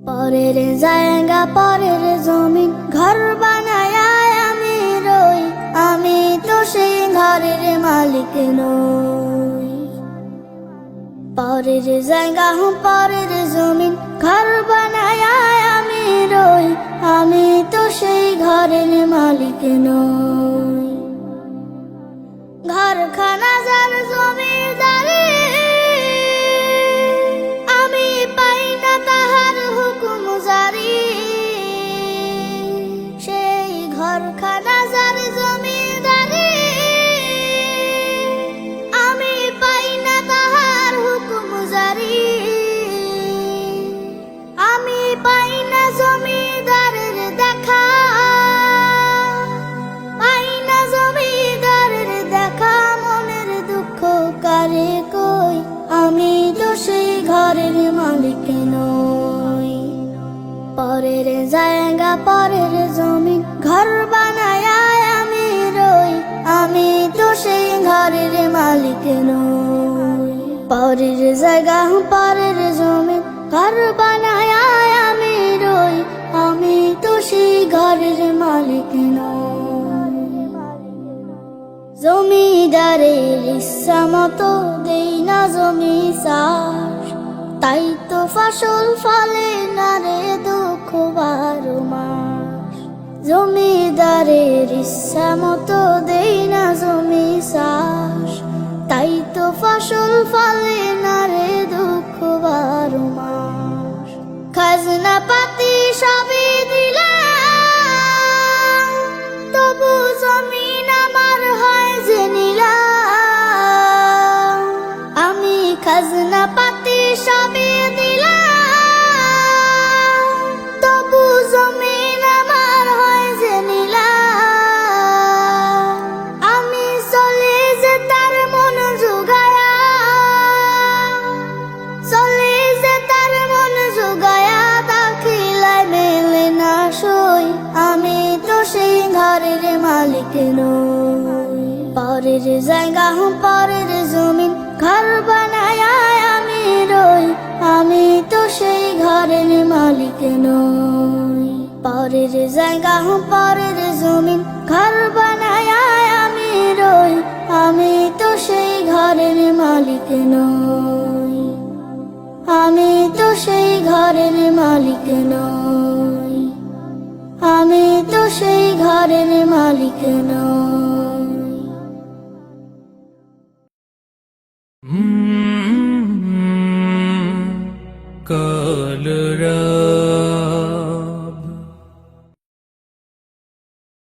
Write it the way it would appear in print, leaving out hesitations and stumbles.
পরের জায়গা পরের জমিন ঘর বানায়া আমি রই, আমি তো সেই ঘরের মালিক নই। পরের জায়গা পরের জমিন ঘর বানায়া আমি রই, আমি তো সেই ঘরের মালিক নই। ঘরখানা যার জমিদারি, আমি পাই না তাহার হুকুম জারি। সেই ঘরখানা যার জমিদারি, আমি পাই না তাহার হুকুম জারি। আমি পাই না জমিদারের দেখা, পাই না জমিদারের দেখা। মনের দুঃখ কারে কই, আমি তো সেই ঘরের মালিক নই। পরের জায়গা পরের জমিন ঘর বানায়া আমি রই, আমি তো সেই ঘরের মালিক নই। পরের জায়গা পরের জমিন ঘর বানায়া আমি রই, আমি তো সেই ঘরের মালিক নই। জমিদারের ইচ্ছা মতো দেই না জমি চাষ, তাই তো ফসল ফলে না রে দুঃখ 12 মাস। জমিদারের ইচ্ছা মতো দেই না জমি চাষ, তাই তো ফসল ফলে না রে দুঃখ 12 মাস। খাজনা পাতি সবই দিলাম, তবু জমিন আমার হয় যে নিলাম। আমি খাজনা পাতি সবই দিলাম, তবু জমিন আমার হয় যে নিলাম। আমি চলে যে তার মন জোগায়া, চলে যে তার মন জোগায়া, দাখিলায় মেলে না সই, আমি তো সেই ঘরের মালিক নই। পরের জায়গা পরের জমিন ঘর বানায়া আমি রই, আমি তো সেই ঘরের মালিক নই। পরের জায়গা পরের জমিন ঘর বানায়া আমি রই, আমি তো সেই ঘরের মালিক নই। আমি তো সেই ঘরের মালিক নই, আমি তো সেই ঘরের মালিক নই।